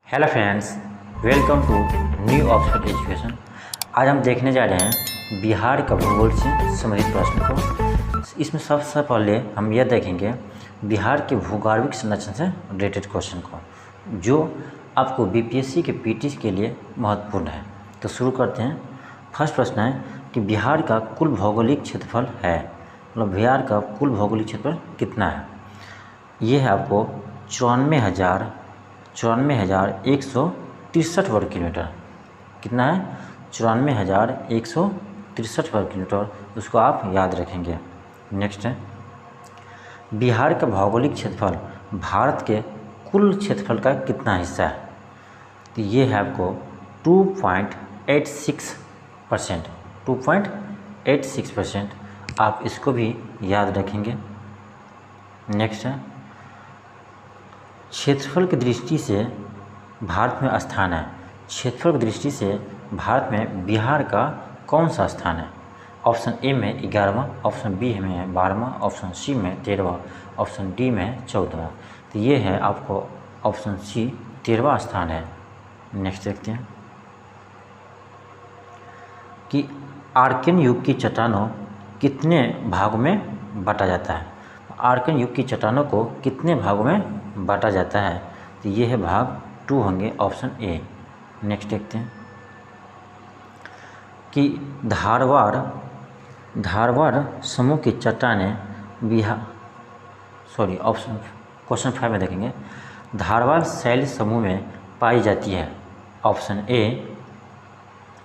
Hello friends, welcome to new Oxford education. आज हम देखने जा रहे हैं बिहार का भूगोल से संबंधित प्रश्न को। इसमें सबसे पहले हम यह देखेंगे बिहार के भूगर्भिक संरचना से रिलेटेड क्वेश्चन को, जो आपको बीपीएससी के पीटी के लिए महत्वपूर्ण है। तो शुरू करते हैं। फर्स्ट प्रश्न है कि बिहार का कुल भौगोलिक क्षेत्रफल है, मतलब बिहार का कुल भौगोलिक क्षेत्रफल कितना है। ये है आपको 94,163 वर्ग किलोमीटर। कितना है? 94,163 वर्ग किलोमीटर। उसको आप याद रखेंगे। नेक्स्ट है, बिहार का भौगोलिक क्षेत्रफल भारत के कुल क्षेत्रफल का कितना हिस्सा है। तो ये है आपको 2.86%। 2.86%। आप इसको भी याद रखेंगे। नेक्स्ट है, क्षेत्रफल की दृष्टि से भारत में स्थान है। क्षेत्रफल की दृष्टि से भारत में बिहार का कौन सा स्थान है। ऑप्शन ए में 11वां, ऑप्शन बी में है 12वां, ऑप्शन सी में 13वां, ऑप्शन डी में 14वां। तो ये है आपको ऑप्शन सी 13वां स्थान है। नेक्स्ट देखते हैं कि आर्कियन युग की चट्टानों कितने भागों में बांटा जाता है। आर्कियन युग की चट्टानों को कितने भागों में बांटा जाता है। तो ये है भाग 2 होंगे, ऑप्शन ए। नेक्स्ट देखते हैं कि धारवाड़ समूह की चट्टानें क्वेश्चन 5 में देखेंगे। धारवाड़ शैल समूह में पाई जाती है। ऑप्शन ए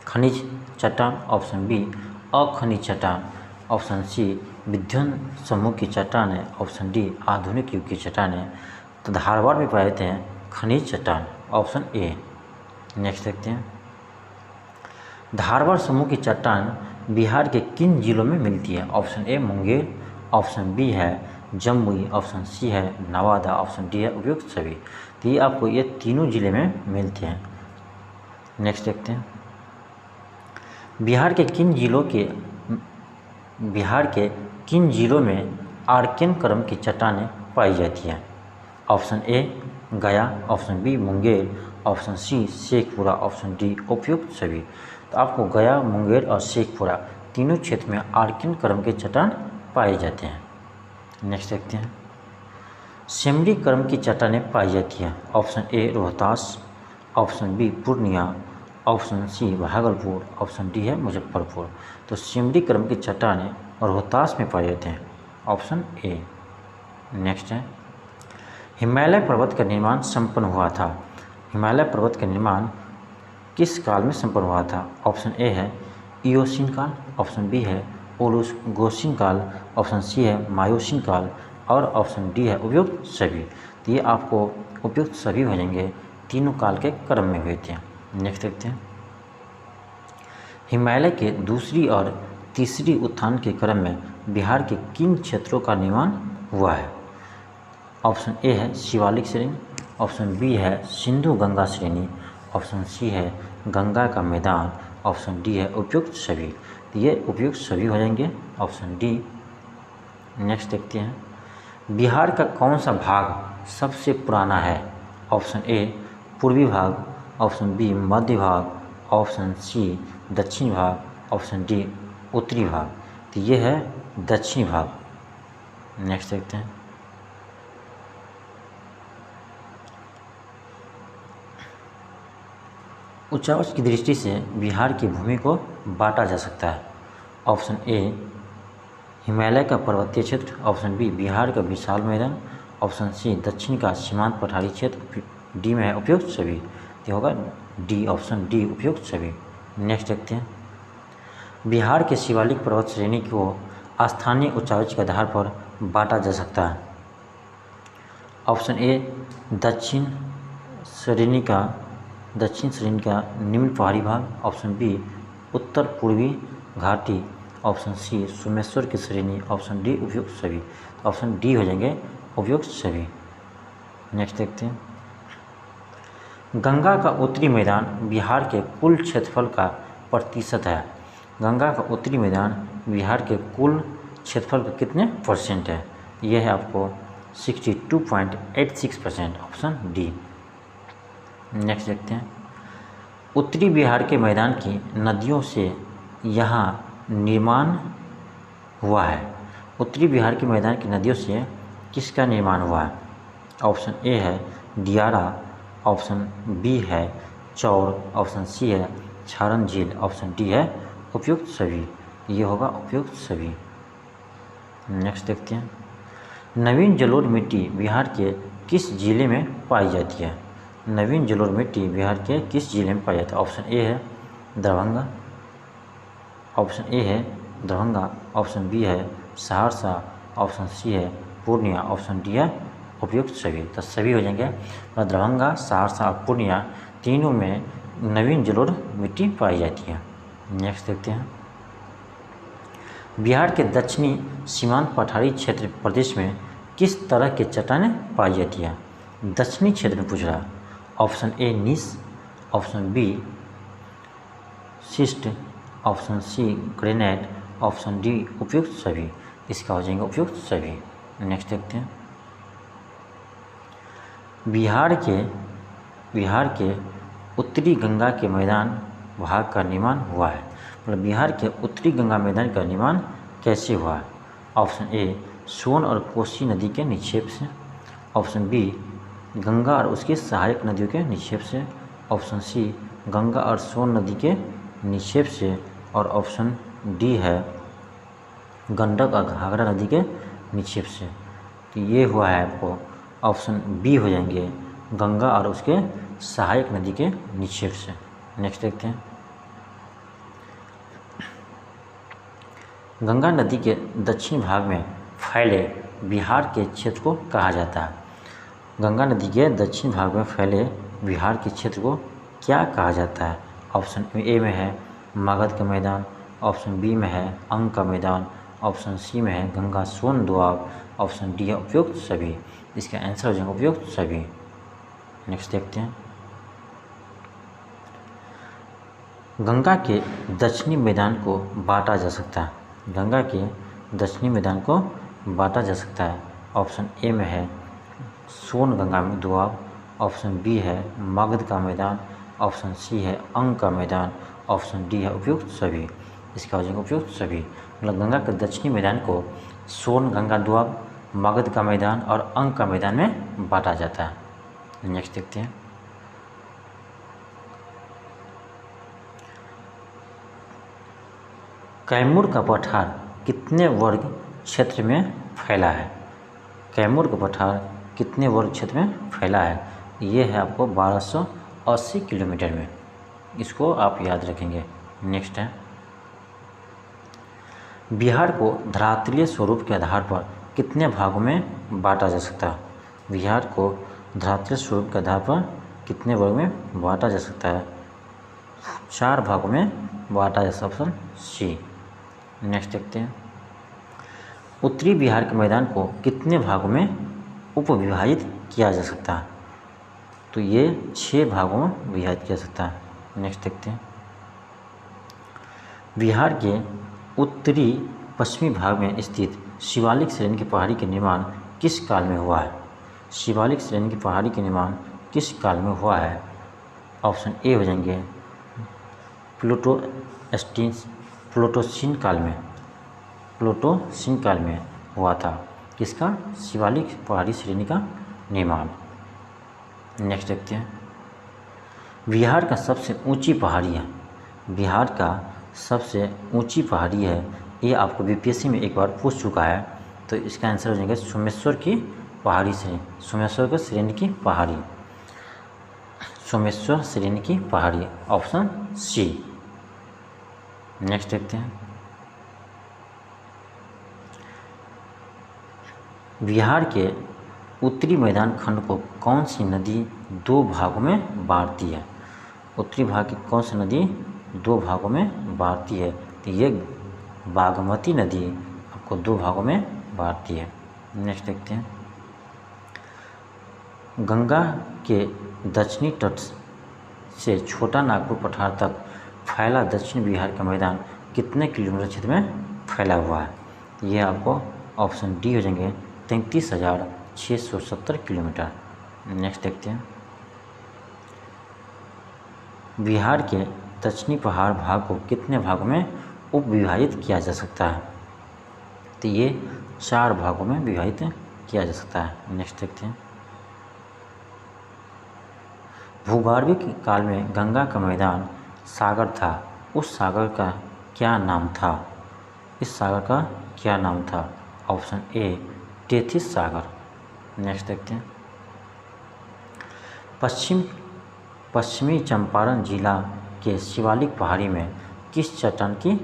खनिज चट्टान, ऑप्शन बी अखनिज चट्टान, ऑप्शन सी विध्वंस समूह की चट्टानें, ऑप्शन डी आधुनिक युग की चट्टानें। तो धारवाड़ में पाए जाते हैं खनिज चट्टान, ऑप्शन ए। नेक्स्ट देखते हैं, धारवाड़ समूह की चट्टान बिहार के किन जिलों में मिलती है। Option A Munger, option B है जमुई, ऑप्शन सी है नवादा, ऑप्शन डी है उपयुक्त सभी। तो ये आपको ये तीनों जिले में मिलते हैं। नेक्स्ट देखते हैं, बिहार के किन जिलों में आर्कियन क्रम की चट्टानें पाई जाती हैं। Option A Gaya, option B Munger, option C Sheikhpura, option D उपयुक्त सभी। तो आपको गया, मुंगेर और शेखपुरा तीनों क्षेत्र में आर्कियन क्रम के चट्टान पाए जाते हैं। नेक्स्ट देखते हैं, सेमरी क्रम की चट्टानें पाई जाती हैं। Option A Rohtas, option B Purnia, option C Bhagalpur, option D है मुजफ्फरपुर। तो सेमरी क्रम की चट्टानें रोहतास में पाए जाते हैं, ऑप्शन ए। नेक्स्ट है, हिमालय पर्वत का निर्माण संपन्न हुआ था। हिमालय पर्वत का निर्माण किस काल में संपन्न हुआ था। ऑप्शन ए है इयोसीन काल, ऑप्शन बी है ओलिगोसीन काल, ऑप्शन सी है मायोसीन काल और ऑप्शन डी है उपयुक्त सभी। तो ये आपको उपयुक्त सभी हो जाएंगे, तीनों काल के क्रम में हुए थे। नेक्स्ट देखते हैं, हिमालय के दूसरी और तीसरी उत्थान के क्रम में बिहार के किन क्षेत्रों का निर्माण हुआ है। ऑप्शन ए है शिवालिक श्रेणी, ऑप्शन बी है सिंधु गंगा श्रेणी, ऑप्शन सी है गंगा का मैदान, ऑप्शन डी है उपयुक्त सभी। तो ये उपयुक्त सभी हो जाएंगे, ऑप्शन डी। नेक्स्ट देखते हैं, बिहार का कौन सा भाग सबसे पुराना है। ऑप्शन ए पूर्वी भाग, ऑप्शन बी मध्य भाग, ऑप्शन सी दक्षिण भाग, ऑप्शन डी उत्तरी भाग। तो ये है दक्षिणी भाग। नेक्स्ट देखते हैं, उच्चावच की दृष्टि से बिहार की भूमि को बांटा जा सकता है। ऑप्शन ए हिमालय का पर्वतीय क्षेत्र, ऑप्शन बी बिहार का विशाल मैदान, ऑप्शन सी दक्षिण का सीमांत पठारी क्षेत्र, डी में है उपयुक्त सभी। तो होगा डी, ऑप्शन डी उपयुक्त सभी। नेक्स्ट देखते हैं, बिहार के शिवालिक पर्वत श्रेणी को स्थानीय उच्चावच के आधार पर बांटा जा सकता है। ऑप्शन ए दक्षिण श्रेणी का निम्न पहाड़ी भाग, ऑप्शन बी उत्तर पूर्वी घाटी, ऑप्शन सी सोमेश्वर की श्रेणी, ऑप्शन डी उपयुक्त सभी। ऑप्शन डी हो जाएंगे उपयुक्त सभी। नेक्स्ट देखते हैं, गंगा का उत्तरी मैदान बिहार के कुल क्षेत्रफल का प्रतिशत है। गंगा का उत्तरी मैदान बिहार के कुल क्षेत्रफल का कितने परसेंट है। यह है आपको 62.86%, ऑप्शन डी। नेक्स्ट देखते हैं, उत्तरी बिहार के मैदान की नदियों से यहाँ निर्माण हुआ है। उत्तरी बिहार के मैदान की नदियों से किसका निर्माण हुआ है? ऑप्शन ए है दियारा, ऑप्शन बी है चौर, ऑप्शन सी है छारन झील, ऑप्शन डी है उपयुक्त सभी। ये होगा उपयुक्त सभी। नेक्स्ट देखते हैं, नवीन जलोढ़ मिट्टी बिहार के किस जिले में पाई जाती है? नवीन जलोढ़ मिट्टी बिहार के किस जिले में पाई जाती है? ऑप्शन ए है दरभंगा, ऑप्शन ए है दरभंगा, ऑप्शन बी है सहरसा, ऑप्शन सी है पूर्णिया, ऑप्शन डी है उपयुक्त सभी। तो सभी हो जाएंगे। और दरभंगा, सहरसा और पूर्णिया तीनों में नवीन जलोढ़ मिट्टी पाई जाती है। नेक्स्ट देखते हैं, बिहार के दक्षिणी सीमांत पठारी क्षेत्र प्रदेश में किस तरह के चट्टानें पाई जाती है? दक्षिणी क्षेत्र में पूछ रहा है। Option A gneiss, option B schist, option C granite, option D उपयुक्त सभी। इसका हो जाएंगे उपयुक्त सभी। नेक्स्ट देखते हैं, बिहार के उत्तरी गंगा के मैदान भाग का निर्माण हुआ है। मतलब बिहार के उत्तरी गंगा मैदान का निर्माण कैसे हुआ है? ऑप्शन ए सोन और कोसी नदी के निक्षेप से, ऑप्शन बी गंगा और उसके सहायक नदियों के निक्षेप से, ऑप्शन सी गंगा और सोन नदी के निक्षेप से, और ऑप्शन डी है गंडक और घाघरा नदी के निक्षेप से। तो ये हुआ है आपको ऑप्शन बी हो जाएंगे गंगा और उसके सहायक नदी के निक्षेप से। नेक्स्ट देखते हैं, गंगा नदी के दक्षिण भाग में फैले बिहार के क्षेत्र को कहा जाता है? गंगा नदी के दक्षिण भाग में फैले बिहार के क्षेत्र को क्या कहा जाता है? ऑप्शन ए में है मगध का मैदान, ऑप्शन बी में है अंग का मैदान, ऑप्शन सी में है गंगा सोन दोआब, ऑप्शन डी है उपयुक्त सभी। इसका आंसर हो जाएगा उपयुक्त सभी। नेक्स्ट देखते हैं, गंगा के दक्षिणी मैदान को बांटा जा सकता है। गंगा के दक्षिणी मैदान को बांटा जा सकता है। ऑप्शन ए में है सोन गंगा में दोआब, ऑप्शन बी है मगध का मैदान, ऑप्शन सी है अंग का मैदान, ऑप्शन डी है उपयुक्त सभी। इसका हो जाएगा उपयुक्त सभी। मतलब गंगा के दक्षिणी मैदान को सोन गंगा दोआब, मगध का मैदान और अंग का मैदान में बांटा जाता है। नेक्स्ट देखते हैं, कैमूर का पठार कितने वर्ग क्षेत्र में फैला है? कैमूर का पठार कितने वर्ग क्षेत्र में फैला है? ये है आपको 1280 किलोमीटर में। इसको आप याद रखेंगे। नेक्स्ट है, बिहार को धरातलीय स्वरूप के आधार पर कितने भागों में बांटा जा सकता है? बिहार को धरातलीय स्वरूप के आधार पर कितने वर्ग में बांटा जा सकता है? 4 भागों में बांटा जा सकता है, ऑप्शन सी। नेक्स्ट देखते हैं, उत्तरी बिहार के मैदान को कितने भागों में उपविभाजित किया जा सकता है? तो ये 6 भागों में विभाजित किया जा सकता है। नेक्स्ट देखते हैं, बिहार के उत्तरी पश्चिमी भाग में स्थित शिवालिक श्रेणी की पहाड़ी के निर्माण किस काल में हुआ है? शिवालिक श्रेणी की पहाड़ी के निर्माण किस काल में हुआ है? ऑप्शन ए हो जाएंगे प्लोटोसीन काल में हुआ था। किसका? शिवालिक पहाड़ी श्रेणी का निर्माण। नेक्स्ट देखते हैं, बिहार का सबसे ऊंची पहाड़ी है। बिहार का सबसे ऊंची पहाड़ी है, ये आपको बीपीएससी में एक बार पूछ चुका है। तो इसका आंसर हो जाएगा सोमेश्वर की पहाड़ी से, सोमेश्वर की श्रेणी की पहाड़ी, सोमेश्वर श्रेणी की पहाड़ी, ऑप्शन सी। नेक्स्ट देखते हैं, बिहार के उत्तरी मैदान खंड को कौन सी नदी 2 भागों में बांटती है? उत्तरी भाग की कौन सी नदी 2 भागों में बांटती है? तो ये बागमती नदी आपको 2 भागों में बांटती है। नेक्स्ट देखते हैं, गंगा के दक्षिणी तट से छोटा नागपुर पठार तक फैला दक्षिण बिहार का मैदान कितने किलोमीटर क्षेत्र में फैला हुआ है? ये आपको ऑप्शन डी हो जाएंगे 33,670 किलोमीटर। नेक्स्ट देखते हैं, बिहार के दक्षिणी पहाड़ भाग को कितने भागों में उप विभाजित किया जा सकता है? तो ये 4 भागों में विभाजित किया जा सकता है। नेक्स्ट देखते हैं। भूगर्भिक काल में गंगा का मैदान सागर था, उस सागर का क्या नाम था? इस सागर का क्या नाम था? Option A Tethys Sagar. Next देखते हैं। पश्चिमी चंपारण जिला के शिवालिक पहाड़ी में किस चट्टान की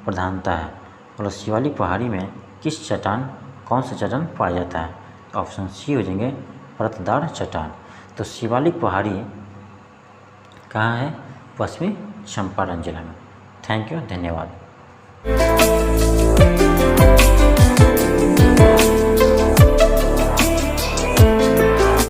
प्रधानता है? मतलब शिवालिक पहाड़ी में किस चट्टान, कौन सा चट्टान पाया जाता है? ऑप्शन सी हो जाएंगे परतदार चट्टान। तो शिवालिक पहाड़ी कहाँ है? पश्चिमी चंपारण जिला में। थैंक यू, धन्यवाद।